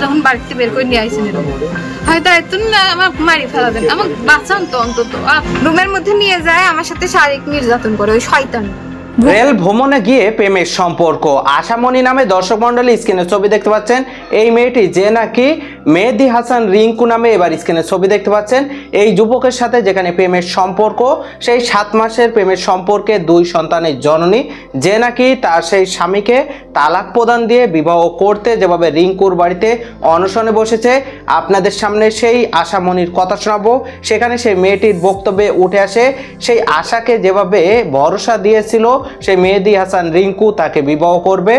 যখন বাড়িতে বের করে নিয়ে আইসেন হয়তো এত না আমার মারি ফেলা দেন, আমার বাঁচান তো অন্তত। রুমের মধ্যে নিয়ে যায় আমার সাথে শারীরিক নির্যাতন করে ওই শয়তান। রেল ভ্রমণে গিয়ে প্রেমের সম্পর্ক। আশামণি নামে দর্শক মন্ডলী স্ক্রিনে ছবি দেখতে পাচ্ছেন। এই মেয়েটি যে নাকি মেহেদি হাসান রিঙ্কু নামে এবার স্ক্রিনে ছবি দেখতে পাচ্ছেন। এই যুবকের সাথে যেখানে প্রেমের সম্পর্ক, সেই 7 মাসের প্রেমের সম্পর্কে 2 সন্তানের জননী, যে নাকি তার সেই স্বামীকে তালাক প্রদান দিয়ে বিবাহ করতে যেভাবে রিঙ্কুর বাড়িতে অনশনে বসেছে, আপনাদের সামনে সেই আশামণির কথা শোনাবো। সেখানে সেই মেয়েটির বক্তব্যে উঠে আসে সেই আশাকে যেভাবে ভরসা দিয়েছিল সেই মেহেদি হাসান রিঙ্কু তাকে বিবাহ করবে,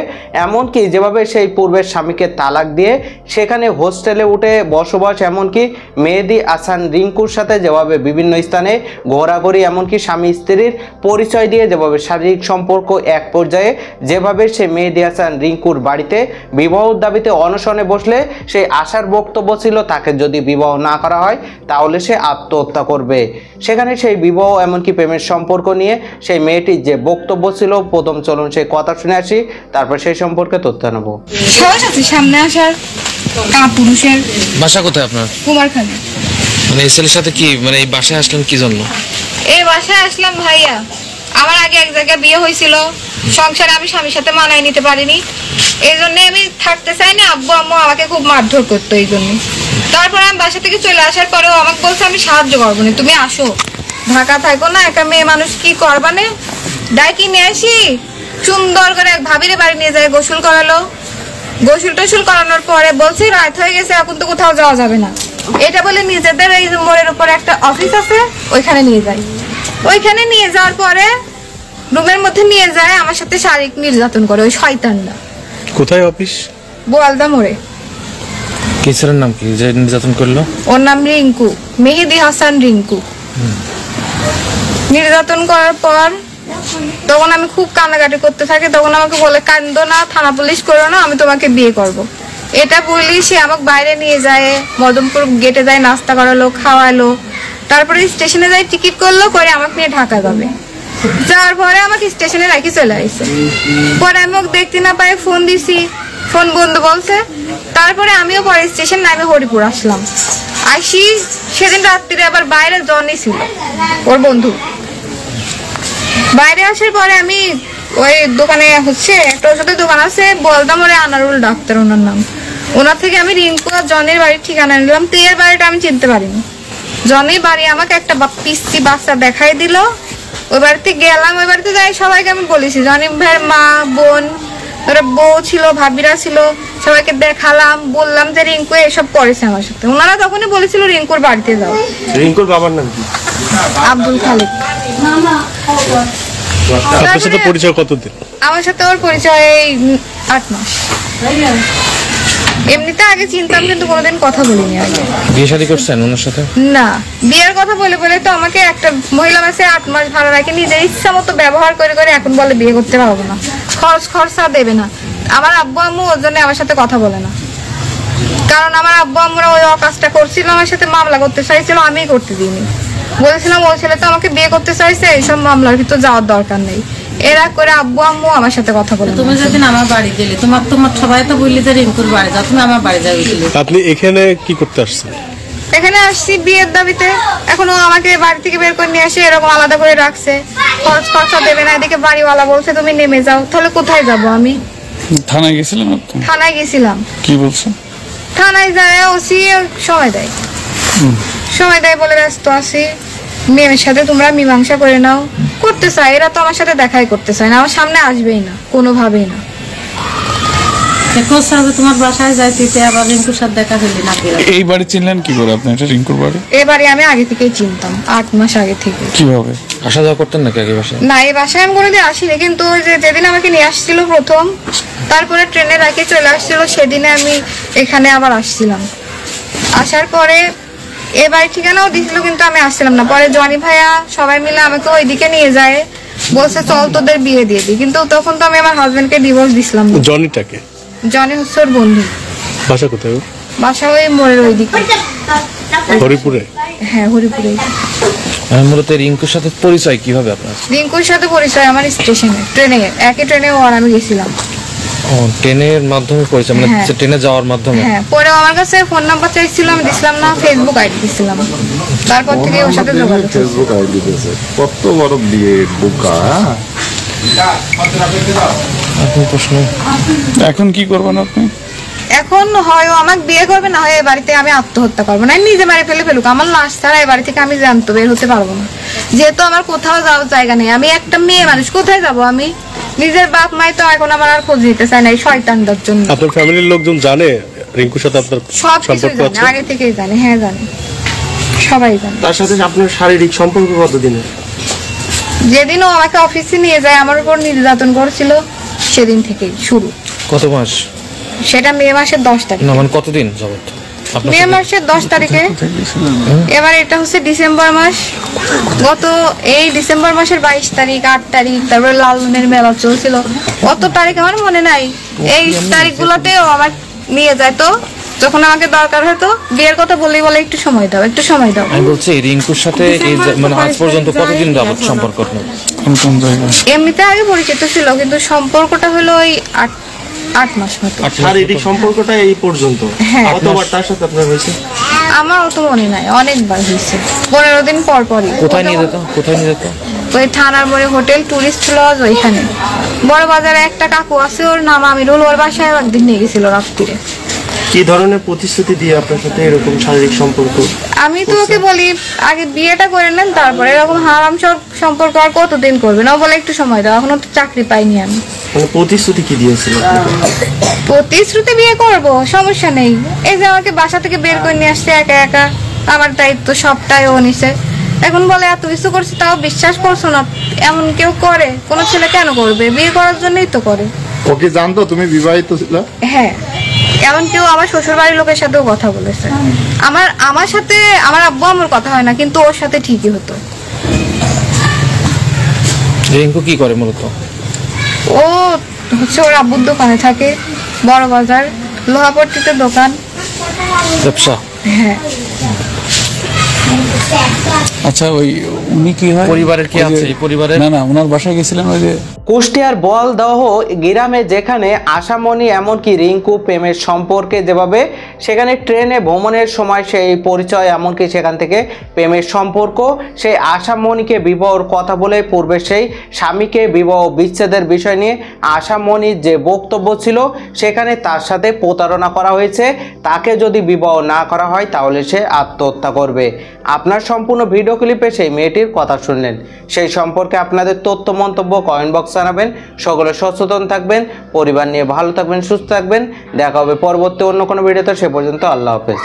এমনকি যেভাবে সেই পূর্বের স্বামীকে তালাক দিয়ে সেখানে হোস্টেলে উঠে বসবাস, এমনকি মেহেদি হাসান রিঙ্কুর সাথে যেভাবে বিভিন্ন স্থানে ঘোরাঘুরি, এমনকি স্বামী স্ত্রীর পরিচয় দিয়ে যেভাবে শারীরিক সম্পর্ক, এক পর্যায়ে যেভাবে সে মেহেদি হাসান রিঙ্কুর বাড়িতে বিবাহর দাবিতে অনশনে বসলে সেই আশার বক্তব্য ছিল তাকে যদি বিবাহ না করা হয় তাহলে সে আত্মহত্যা করবে। সেখানে সেই বিবাহ এমনকি প্রেমের সম্পর্ক নিয়ে সেই মেয়েটির যে বক্তব্য ছিল, প্রথম চলুন সেই কথা শুনে আসি, তারপর সেই সম্পর্কে তথ্য নেব। সামনে আসার পুরুষের বাসা কোথায় আপনার? কুমারখালী। মানে এই ছেলের সাথে কি, মানে এই বাসায় আসলেন কি জন্য? এই বাসায় আসলাম ভাইয়া, আমার আগে এক জায়গায় বিয়ে হয়েছিল, সংসারে আমি স্বামীর সাথে মানায় নিতে পারিনি, এই জন্য আমি থাকতে চাইনি। আব্বু আম্মু আমাকে খুব মারধর করতো এই জন্য। তারপরে আমি বাসা থেকে চলে আসার পরেও আমাকে বলছে আমি সাহায্য করবো না, তুমি আসো, ঢাকা থাকো না, একা মেয়ে মানুষ কি করবানে, ডাইকি নিয়ে আসি। সুন্দর করে এক ভাবিরে বাড়ি নিয়ে যায়, গোসল করালো। গোসল টোসল করানোর পরে বলছি রাত হয়ে গেছে, এখন তো কোথাও যাওয়া যাবে না, এটা বলে নিজেদের এই মোড়ের উপর একটা অফিস আছে ওইখানে নিয়ে যায়। ওইখানে নিয়ে যাওয়ার পরে রুমের মধ্যে নিয়ে যায় আমার সাথে শারীরিক নির্যাতন করে ওই শয়তানটা। কোথায় অফিস? বোয়ালদা মোড়ে। কি ছেলের নাম কি যে নির্যাতন করলো? ওর নাম রিঙ্কু, মেহেদি হাসান রিঙ্কু। নির্যাতন করার পর তখন আমি খুব কান্নাকাটি করতে থাকি, তখন আমাকে বলে কান্দো না, থানা পুলিশ করো না, আমি তোমাকে বিয়ে করব। এটা বলি সে আমাকে বাইরে নিয়ে যায়, মদনপুর গেটে যায়, নাস্তা করালো, খাওয়ালো, তারপরে স্টেশনে যাই, টিকিট করলো, করে আমাকে নিয়ে ঢাকা যাবে। যাওয়ার পরে আমাকে স্টেশনে রাখি চলে আসছে। পরে আমি ওকে দেখতে না পাই, ফোন দিছি, ফোন বন্ধ বলছে। তারপরে আমিও পরে স্টেশন নামে হরিপুর আসলাম। আসি সেদিন রাত্রিরে আবার বাইরে জনি ছিল ওর বন্ধু। বাইরে আসার পরে আমি ওই দোকানে হচ্ছে একটা ওষুধের দোকান আছে, বলতাম ওরে আনারুল ডাক্তার ওনার নাম, ওনার থেকে আমি রিঙ্কু আর জনির বাড়ির ঠিকানা নিলাম। তো এর বাড়িটা আমি চিনতে পারিনি। জনির বাড়ি আমাকে একটা পিসি বাচ্চা দেখাই দিল, ওই বাড়িতে গেলাম। ওই বাড়িতে যাই সবাইকে আমি বলেছি, জনি ভাইয়ের মা, বোন, ওরা বউ ছিল, ভাবিরা ছিল, সবাইকে দেখালাম, বললাম যে রিঙ্কু এসব করেছে আমার সাথে। ওনারা তখনই বলেছিল রিঙ্কুর বাড়িতে যাও। রিঙ্কুর বাবার নাম কি? আব্দুল খালিক। আপনার সাথে পরিচয় কতদিন? আমার সাথে ওর পরিচয় 8 মাস। এমনিতে আগে চিনতাম কিন্তু কোনোদিন কথা বলিনি আগে। বিয়ে শাদী করছেন ওনার সাথে? না, বিয়ের কথা বলে বলে তো আমাকে একটা মহিলা মাসে 8 মাস ভালো রাখে, নিজের ইচ্ছা মতো ব্যবহার করে করে এখন বলে বিয়ে করতে পারবো না, খরচা দেবে না। আমার আব্বু আম্মু ওর জন্য আমার সাথে কথা বলে না, কারণ আমার আব্বু আম্মুরা ওই অকাজটা করছিল, আমার সাথে মামলা করতে চাইছিল, আমিই করতে দিইনি। বলেছিলাম ওই ছেলে তো আমাকে বিয়ে করতে চাইছে, এইসব মামলার ভিতর যাওয়ার দরকার নেই। এরা করে আব্বু আম্মু আমার সাথে কথা বলে। তুমি যেদিন আমার বাড়ি গেলে তোমার সবাই তো বললি যে রিঙ্কুর বাড়ি যাও, তুমি আমার বাড়ি যাবে। আপনি এখানে কি করতে আসছেন? এখানে আসছি বিয়ের দাবিতে। এখনো আমাকে বাড়ি থেকে বের করে নিয়ে আসে, এরকম আলাদা করে রাখছে, খরচা দেবে না। এদিকে বাড়িওয়ালা বলছে তুমি নেমে যাও। তাহলে কোথায় যাব আমি? থানায় গেছিলাম। থানায় গেছিলাম। কি বলছো? থানায় যায় ওসি সময় দেয়, বলে ব্যস্ত আছি, মেয়ের সাথে তোমরা মীমাংসা করে নাও। করতে চাই, এরা তো আমার সাথে দেখাই করতে চায় না, আমার সামনে আসবেই না, কোনোভাবেই না। তোমার বাসায় যাইতে আবার রিঙ্কুর সাথে দেখা হইলি না? এই বাড়ি চিনলেন কি করে আপনি? এটা রিঙ্কুর বাড়ি? এই বাড়ি আমি আগে থেকেই চিনতাম, 8 মাস আগে থেকে। কিভাবে আসা যাওয়া করতেন নাকি আগে বাসায়? না, এই বাসায় আমি কোনোদিন আসিনি, কিন্তু যেদিন আমাকে নিয়ে আসছিল প্রথম, তারপরে ট্রেনে রাখে চলে আসছিল, সেদিনে আমি এখানে আবার আসছিলাম। আসার পরে এ বাড়ি ঠিকানাও দিছিল, কিন্তু আমি আসছিলাম না। পরে জনি ভাইয়া সবাই মিলে আমাকে ওইদিকে নিয়ে যায়, বলছে চল তোদের বিয়ে দিয়ে দিই। কিন্তু তখন তো আমি আমার হাজবেন্ডকে ডিভোর্স দিছিলাম। জনিটাকে? জনি হচ্ছে ওর বন্ধু। বাসা কোথায়? বাসা ওই মোড়ের ওইদিকে, হরিপুরে। হ্যাঁ, হরিপুরে। মূলত রিঙ্কুর সাথে পরিচয় কিভাবে আপনার? রিঙ্কুর সাথে পরিচয় আমার স্টেশনে, ট্রেনে, একই ট্রেনে ও আর আমি গেছিলাম। ও ট্রেনের মাধ্যমে পরিচয়, মানে হ্যাঁ। ট্রেনে যাওয়ার মাধ্যমে। হ্যাঁ, পরে আমার কাছে ফোন নাম্বার চাইছিল, আমি দিছিলাম না, ফেসবুক আইডি দিছিলাম, তারপর থেকে ওর সাথে যোগাযোগ হয়েছে। ফেসবুক আইডি দিয়েছে, কত বড় বিয়ে বোকা। এখন প্রশ্ন, এখন কি করবেন আপনি? এখন হয় ও আমাকে বিয়ে করবে, না হয় এই বাড়িতে আমি আত্মহত্যা করবো, না নিজে মারি ফেলুক, আমার লাশ ছাড়া এই বাড়ি থেকে আমি জানতো বের হতে পারবো না, যেহেতু আমার কোথাও যাওয়ার জায়গা নেই, আমি একটা মেয়ে মানুষ, কোথায় যাব আমি? নিজের বাপ মাই তো এখন আমার আর খোঁজ নিতে চায় না এই শয়তানটার জন্য। আপনার ফ্যামিলির লোকজন জানে রিঙ্কুর সাথে আপনার সব কিছু সম্পর্ক জানে, আছে? আগে থেকেই জানে, হ্যাঁ জানে, সবাই জানে। তার সাথে আপনার শারীরিক সম্পর্ক কতদিনের? যেদিন ও আমাকে অফিসে নিয়ে যায়, আমার উপর নির্যাতন করেছিল, সেদিন থেকেই শুরু। কত মাস? সেটা মে মাসের 10 তারিখ, না মানে কতদিন যাবত আপনার মে সাথে? মাসের 10 তারিখে। এবার এটা হচ্ছে ডিসেম্বর মাস, গত এই ডিসেম্বর মাসের 22 তারিখ, 8 তারিখ, তারপরে লালনের মেলা চলছিল, কত তারিখ আমার মনে নাই, এই তারিখগুলোতে ও আমার নিয়ে যায়, তো যখন আমাকে দরকার হতো বিয়ের কথা বলেই বলে একটু সময় দাও, একটু সময় দাও। আমি বলছি রিঙ্কুর সাথে এই মানে আজ পর্যন্ত কতদিন যাবত সম্পর্ক আপনার? কোন জায়গায়? এমনিতে আগে পরিচিত ছিল, কিন্তু সম্পর্কটা হলো ওই 8 মাস মতো। শারীরিক সম্পর্কটা এই পর্যন্ত? হ্যাঁ। কতবার তার সাথে আপনার হয়েছে? আমার অত মনে নাই, অনেকবার হয়েছে, 15 দিন পর পরই। কোথায় নিয়ে যেত, কোথায় নিয়ে যেত? ওই থানার মোড়ে হোটেল টুরিস্ট লজ, ওইখানে বড় বাজারে একটা কাকু আছে, ওর নাম আমিরুল, ওর বাসায় একদিন নিয়ে গেছিল রাত্রিরে। কি ধরনের প্রতিশ্রুতি দিয়ে আপনার সাথে এরকম শারীরিক সম্পর্ক? আমি তো ওকে বলি আগে বিয়েটা করে নেন, তারপরে এরকম হারাম সব সম্পর্ক আর কতদিন করবেন, ও বলে একটু সময় দাও, এখনো তো চাকরি পাইনি আমি। মানে প্রতিশ্রুতি কি দিয়েছিল আপনাকে? প্রতিশ্রুতি বিয়ে করব, সমস্যা নেই, এই যে আমাকে বাসা থেকে বের করে নিয়ে আসছে একা একা, আমার দায়িত্ব সবটাই ও নিছে, এখন বলে এত কিছু করছি তাও বিশ্বাস করছো না, এমন কেউ করে? কোনো ছেলে কেন করবে? বিয়ে করার জন্যই তো করে। ওকে জানতো তুমি বিবাহিত ছিল? হ্যাঁ, এমন কেউ আমার শ্বশুর বাড়ির লোকের সাথেও কথা বলেছে, আমার সাথে আমার আব্বু আমার কথা হয় না, কিন্তু ওর সাথে ঠিকই হতো। রিঙ্কু কি করে মূলত? ও হচ্ছে ওর আব্বুর দোকানে থাকে, বড় বাজার, লোহাপট্টিতে দোকান। ব্যবসা? হ্যাঁ। আচ্ছা, ওই উনি কি হয়? পরিবারের কি ওই যে- আছে এই পরিবারে? না না, ওনার বাসায় গেছিলেন ওই যে কুষ্টিয়ার বলদহ গ্রামে, যেখানে আশামণি এমনকি রিঙ্কু প্রেমের সম্পর্কে যেভাবে সেখানে ট্রেনে ভ্রমণের সময় সেই পরিচয়, এমনকি সেখান থেকে প্রেমের সম্পর্ক, সেই আশামণিকে বিবাহর কথা বলে পূর্বে সেই স্বামীকে বিবাহ বিচ্ছেদের বিষয় নিয়ে আশামণির যে বক্তব্য ছিল, সেখানে তার সাথে প্রতারণা করা হয়েছে, তাকে যদি বিবাহ না করা হয় তাহলে সে আত্মহত্যা করবে। আপনার সম্পূর্ণ ভিডিও ক্লিপে সেই মেয়েটির কথা শুনলেন, সেই সম্পর্কে আপনাদের তথ্য মন্তব্য কমেন্ট বক্স জানাবেন। সকলে সচেতন থাকবেন, পরিবার নিয়ে ভালো থাকবেন, সুস্থ থাকবেন। দেখা হবে পরবর্তী অন্য কোনো ভিডিওতে, সে পর্যন্ত আল্লাহ হাফেজ।